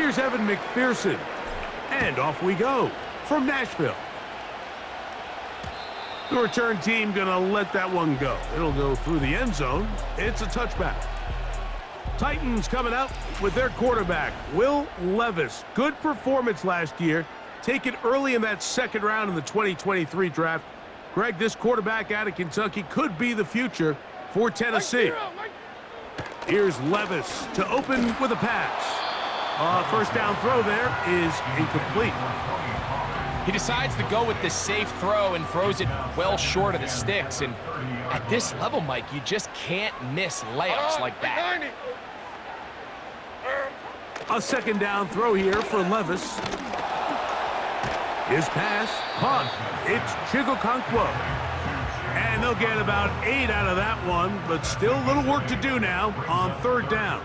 Here's Evan McPherson. And off we go from Nashville. The return team going to let that one go. It'll go through the end zone. It's a touchback. Titans coming out with their quarterback, Will Levis. Good performance last year. Taken early in that second round in the 2023 draft. Greg, this quarterback out of Kentucky could be the future for Tennessee. Here's Levis to open with a pass. First down throw there is incomplete. He decides to go with the safe throw and throws it well short of the sticks. And at this level, Mike, you just can't miss layups like that. A second down throw here for Levis. His pass, caught. It's Chigokonkwo. And they'll get about 8 out of that one, but still a little work to do now on third down.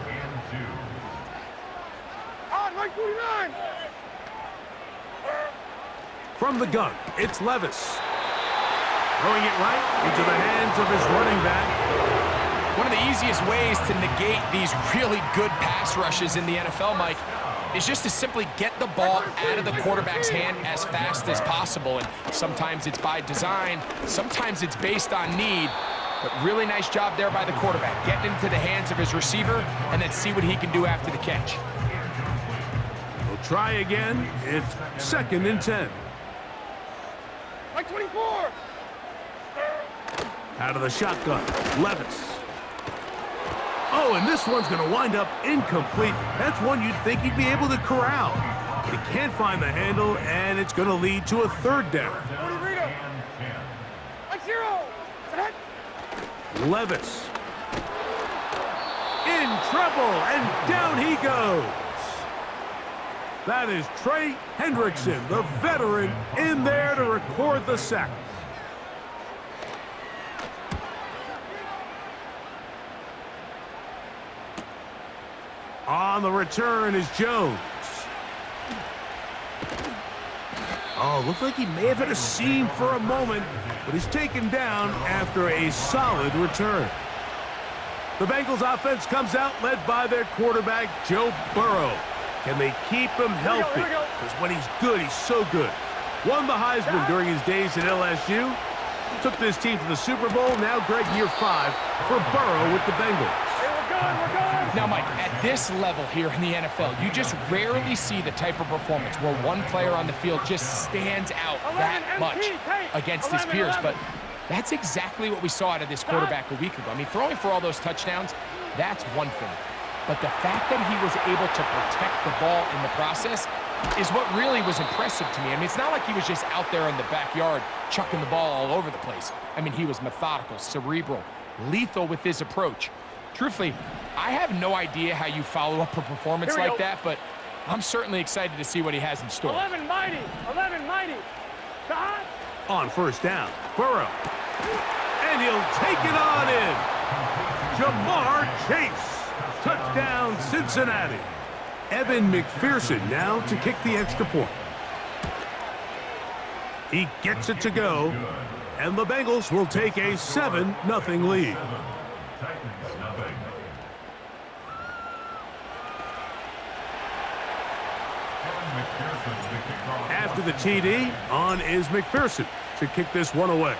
From the gun, it's Levis. Throwing it right into the hands of his running back. One of the easiest ways to negate these really good pass rushes in the NFL, Mike, is just to simply get the ball out of the quarterback's hand as fast as possible. And sometimes it's by design, sometimes it's based on need. But really nice job there by the quarterback, getting into the hands of his receiver and then see what he can do after the catch. We'll try again. It's 2nd and 10. Like 24. Out of the shotgun, Levis. Oh, and this one's going to wind up incomplete. That's one you'd think he'd be able to corral. But he can't find the handle, and it's going to lead to a third down. Like 0. Levis. In trouble, and down he goes. That is Trey Hendrickson, the veteran, in there to record the sack. On the return is Jones. Oh, looked like he may have hit a seam for a moment, but he's taken down after a solid return. The Bengals offense comes out led by their quarterback, Joe Burrow. Can they keep him healthy? Because when he's good, he's so good. Won the Heisman during his days at LSU. Took this team to the Super Bowl. Now, Greg, year 5 for Burrow with the Bengals. Now, Mike, at this level here in the NFL, you just rarely see the type of performance where one player on the field just stands out that much against his peers. But that's exactly what we saw out of this quarterback a week ago. I mean, throwing for all those touchdowns, that's one thing. But the fact that he was able to protect the ball in the process is what really was impressive to me. I mean, it's not like he was just out there in the backyard chucking the ball all over the place. I mean, he was methodical, cerebral, lethal with his approach. Truthfully, I have no idea how you follow up a performance like that, but I'm certainly excited to see what he has in store. 11 mighty. 11 mighty. On first down, Burrow. And he'll take it on in. Jamar Chase. Touchdown, Cincinnati. Evan McPherson now to kick the extra point. He gets it to go, and the Bengals will take a 7-0 lead. After the TD, on is McPherson to kick this one away.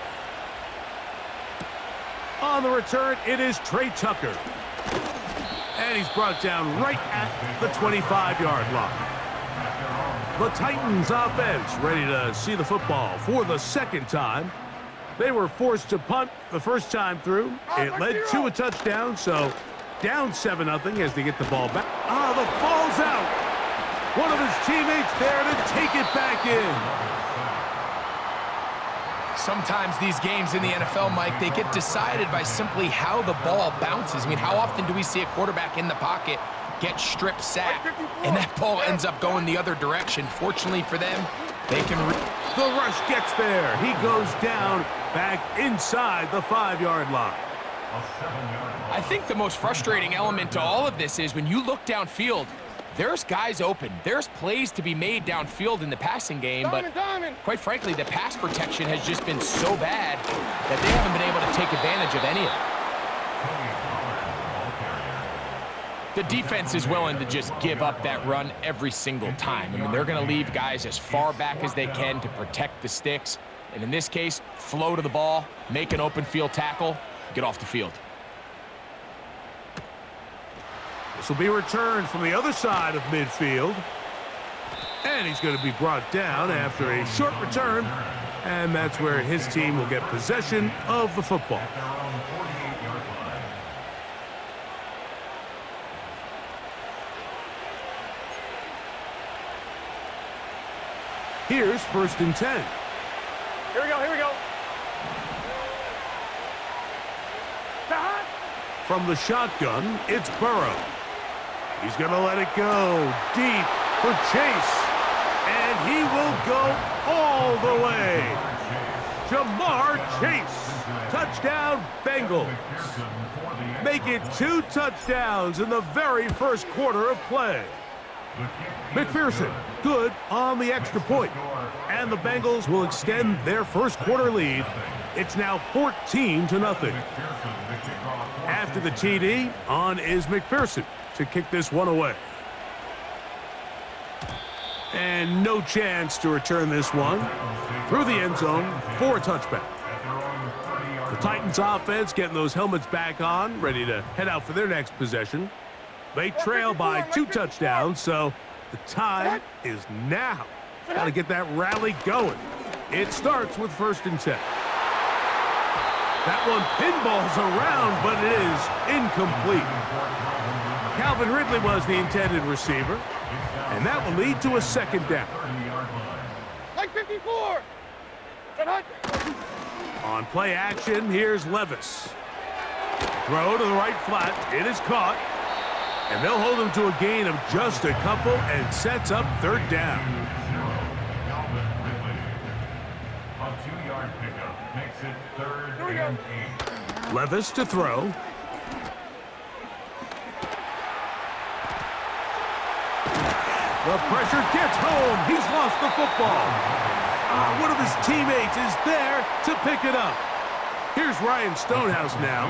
On the return, it is Trey Tucker. And he's brought down right at the 25-yard line. The Titans offense ready to see the football for the second time. They were forced to punt the first time through. It led to a touchdown, so down 7-0 as they get the ball back. The ball's out. One of his teammates there to take it back in. Sometimes these games in the NFL, Mike, they get decided by simply how the ball bounces. I mean, how often do we see a quarterback in the pocket get strip sacked, and that ball ends up going the other direction? Fortunately for them, they can... The rush gets there. He goes down back inside the 5-yard line. I think the most frustrating element to all of this is when you look downfield, there's guys open. There's plays to be made downfield in the passing game, but quite frankly, the pass protection has just been so bad that they haven't been able to take advantage of any of it. The defense is willing to just give up that run every single time. I mean, they're going to leave guys as far back as they can to protect the sticks. And in this case, flow to the ball, make an open field tackle, get off the field. This will be returned from the other side of midfield. And he's going to be brought down after a short return. And that's where his team will get possession of the football. Here's 1st and 10. Here we go, here we go. From the shotgun, it's Burrow. He's going to let it go deep for Chase. And he will go all the way. Jamar Chase. Touchdown, Bengals. Make it 2 touchdowns in the very first quarter of play. McPherson, good on the extra point. And the Bengals will extend their first quarter lead. It's now 14-0. After the TD, on is McPherson to kick this one away. And no chance to return this one through the end zone for a touchback. The Titans offense getting those helmets back on, ready to head out for their next possession. They trail by 2 touchdowns, so the time is now. Got to get that rally going. It starts with 1st and 10. That one pinballs around, but it is incomplete. Calvin Ridley was the intended receiver, and that will lead to a 2nd down. Like 54. On play action, here's Levis. Throw to the right flat. It is caught. And they'll hold him to a gain of just a couple and sets up 3rd down. A 2-yard pickup makes it 3rd and 8. Levis to throw. The pressure gets home. He's lost the football. One of his teammates is there to pick it up. Here's Ryan Stonehouse now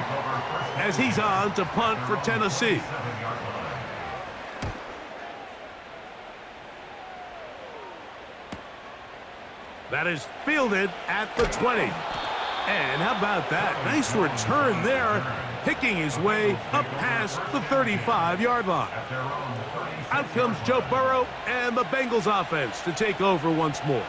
as he's on to punt for Tennessee. That is fielded at the 20. And how about that? Nice return there, picking his way up past the 35-yard line. Out comes Joe Burrow and the Bengals offense to take over once more.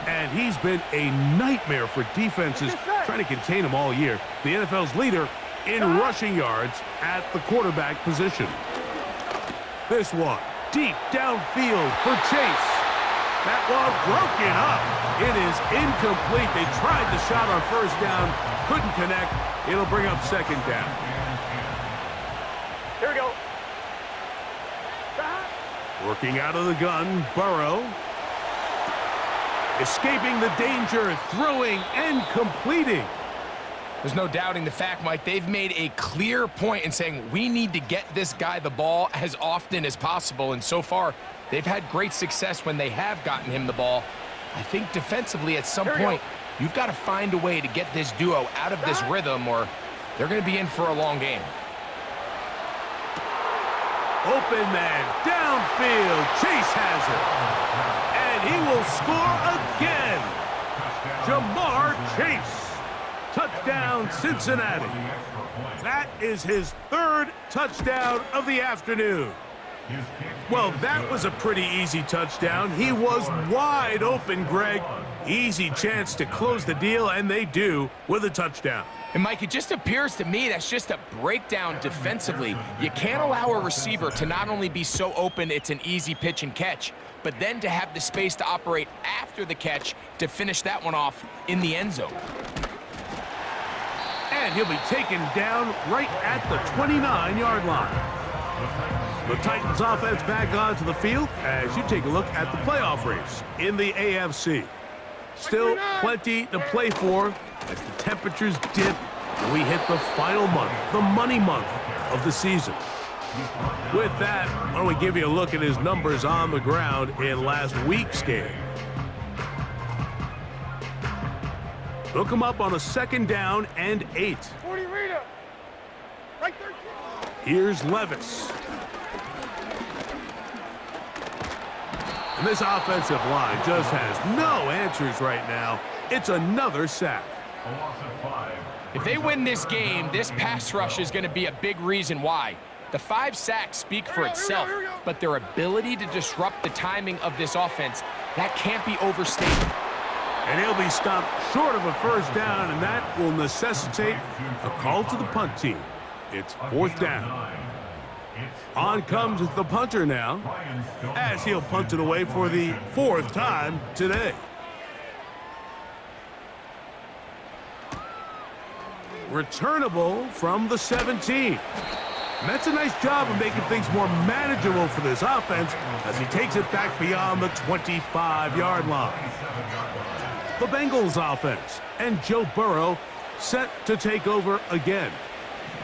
And he's been a nightmare for defenses trying to contain him all year. The NFL's leader in rushing yards at the quarterback position. This one, deep downfield for Chase. That one broken up. It is incomplete. They tried the shot on 1st down, couldn't connect. It'll bring up 2nd down. Here we go. Working out of the gun, Burrow. Escaping the danger, throwing and completing. There's no doubting the fact, Mike, they've made a clear point in saying we need to get this guy the ball as often as possible. And so far, they've had great success when they have gotten him the ball. I think defensively at some point, you've got to find a way to get this duo out of this rhythm or they're going to be in for a long game. Open man, downfield, Chase has it. And he will score again. Jamar Chase. Touchdown, Cincinnati. That is his 3rd touchdown of the afternoon. Well, that was a pretty easy touchdown. He was wide open, Greg. Easy chance to close the deal, and they do with a touchdown. And, Mike, it just appears to me that's just a breakdown defensively. You can't allow a receiver to not only be so open it's an easy pitch and catch, but then to have the space to operate after the catch to finish that one off in the end zone. And he'll be taken down right at the 29-yard line. The Titans offense back onto the field as you take a look at the playoff race in the AFC. Still plenty to play for as the temperatures dip and we hit the final month, the money month of the season. With that, why don't we give you a look at his numbers on the ground in last week's game. Hook him up on a 2nd down and 8. 40 Rita. Right 13. Here's Levis. This offensive line just has no answers right now. It's another sack. A loss of 5. If they win this game, this pass rush is going to be a big reason why. The 5 sacks speak for itself, but their ability to disrupt the timing of this offense, that can't be overstated. And he'll be stopped short of a first down, and that will necessitate a call to the punt team. It's 4th down. On comes the punter now, as he'll punt it away for the 4th time today. Returnable from the 17. And that's a nice job of making things more manageable for this offense as he takes it back beyond the 25-yard line. The Bengals offense and Joe Burrow set to take over again.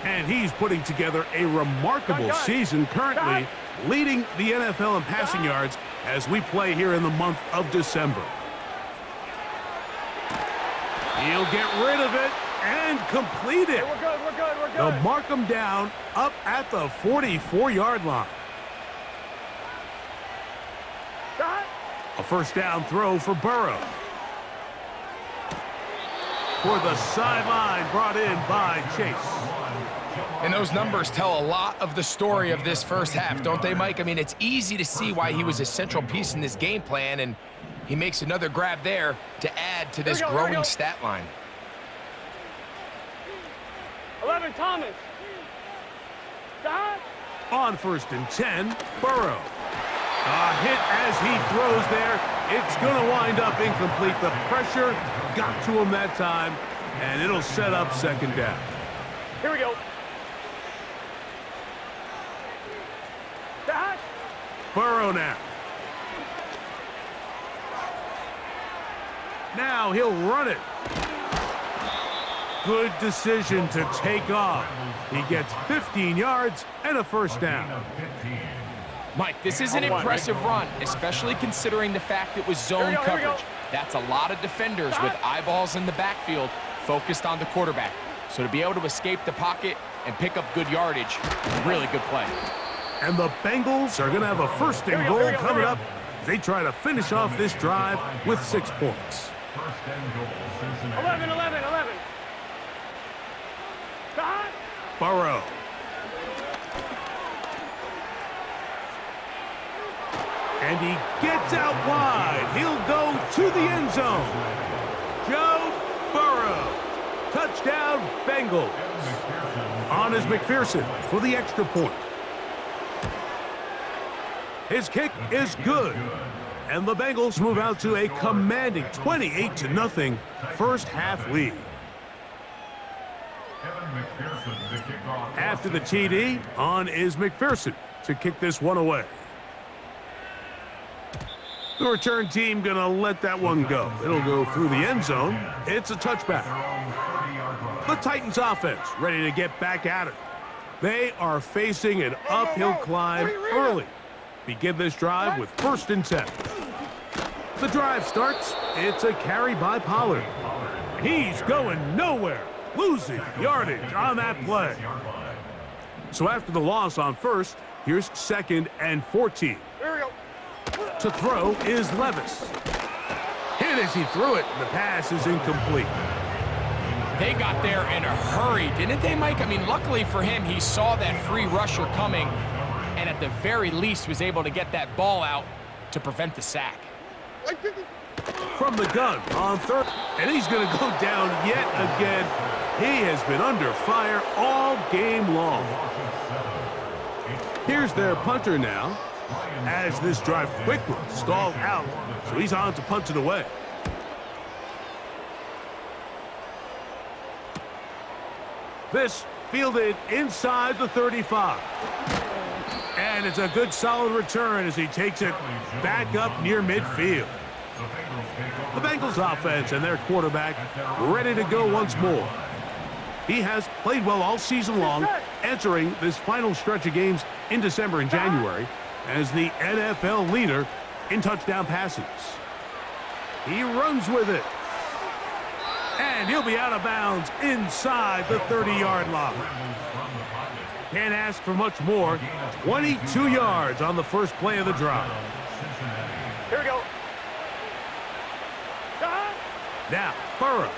And he's putting together a remarkable season currently, leading the NFL in passing yards as we play here in the month of December. He'll get rid of it and complete it. We're good. They'll mark him down up at the 44-yard line. A first down throw for Burrow. For the sideline, brought in by Chase. And those numbers tell a lot of the story of this first half, don't they, Mike? I mean, it's easy to see why he was a central piece in this game plan, and he makes another grab there to add to this growing stat line. 11, Thomas. On 1st and 10, Burrow. A hit as he throws there. It's going to wind up incomplete. The pressure got to him that time, and it'll set up 2nd down. Here we go. Burrow now. Now he'll run it. Good decision to take off. He gets 15 yards and a first down. Mike, this is an impressive run, especially considering the fact it was zone coverage. That's a lot of defenders with eyeballs in the backfield focused on the quarterback. So to be able to escape the pocket and pick up good yardage, really good play. And the Bengals are going to have a 1st and goal coming up. They try to finish off this drive with 6 points. 11. Burrow. And he gets out wide. He'll go to the end zone. Joe Burrow. Touchdown, Bengals. On is McPherson for the extra point. His kick is good. And the Bengals move out to a commanding 28-0 first half lead. After the TD, on is McPherson to kick this one away. The return team going to let that one go. It'll go through the end zone. It's a touchback. The Titans offense ready to get back at it. They are facing an uphill climb early. Begin this drive with 1st and 10. The drive starts. It's a carry by Pollard. He's going nowhere, losing yardage on that play. So after the loss on 1st, here's 2nd and 14. To throw is Levis. Hit as he threw it. The pass is incomplete. They got there in a hurry, didn't they, Mike? I mean, luckily for him, he saw that free rusher coming and at the very least was able to get that ball out to prevent the sack. From the gun on 3rd, and he's going to go down yet again. He has been under fire all game long. Here's their punter now, as this drive quickly stalled out, so he's on to punt it away. This fielded inside the 35. And it's a good solid return as he takes it back up near midfield. The Bengals offense and their quarterback ready to go once more. He has played well all season long, entering this final stretch of games in December and January as the NFL leader in touchdown passes. He runs with it. And he'll be out of bounds inside the 30-yard line. Can't ask for much more. 22 yards on the first play of the drive. Now, Burrow.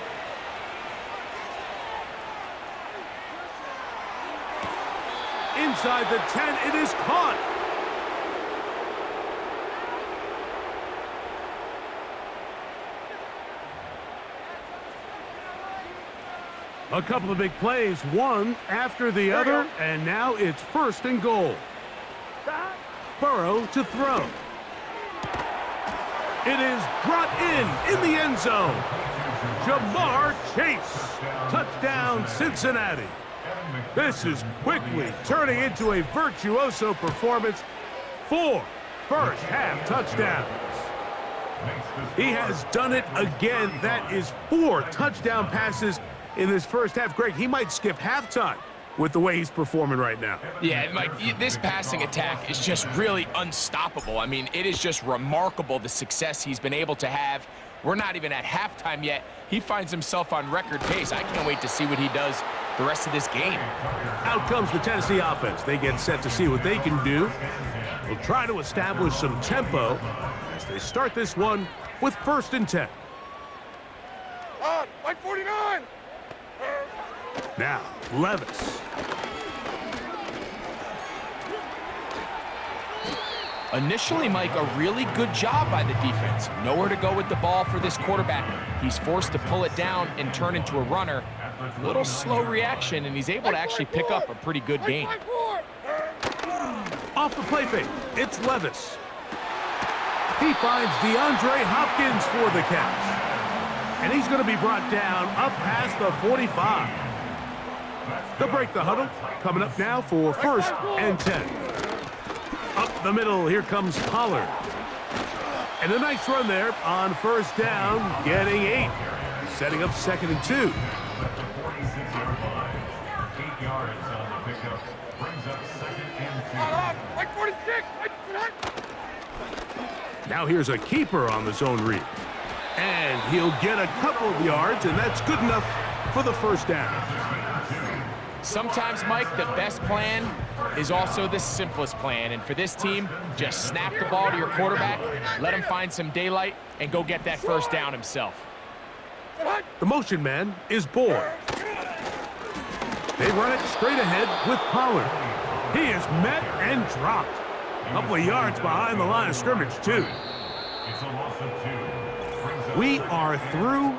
Inside the 10, it is caught. A couple of big plays, one after the other, and now it's 1st and goal. Burrow to throw. It is brought in the end zone. Jamar Chase. Touchdown, Cincinnati. This is quickly turning into a virtuoso performance. 4 first-half touchdowns. He has done it again. That is 4 touchdown passes in this first half. Greg, he might skip halftime with the way he's performing right now. Yeah, Mike, this passing attack is just really unstoppable. I mean, it is just remarkable the success he's been able to have. We're not even at halftime yet. He finds himself on record pace. I can't wait to see what he does the rest of this game. Out comes the Tennessee offense. They get set to see what they can do. They'll try to establish some tempo as they start this one with 1st and 10. Like 49. Now, Levis. Initially, Mike, a really good job by the defense. Nowhere to go with the ball for this quarterback. He's forced to pull it down and turn into a runner. A little slow reaction, and he's able to actually pick up a pretty good gain. Off the play fake, it's Levis. He finds DeAndre Hopkins for the catch. And he's going to be brought down up past the 45. They'll break the huddle. Coming up now for 1st and 10. Up the middle, here comes Pollard. And a nice run there on 1st down, getting 8. Setting up 2nd and 2. 46-yard line. 8 yards on the pickup. Brings up 2nd and 2. Like 46. Now here's a keeper on the zone read. And he'll get a couple of yards, and that's good enough for the 1st down. Sometimes, Mike, the best plan is also the simplest plan. And for this team, just snap the ball to your quarterback, let him find some daylight, and go get that 1st down himself. The motion man is Boyd. They run it straight ahead with Pollard. He is met and dropped. A couple of yards behind the line of scrimmage, too. It's a loss of 2. We are through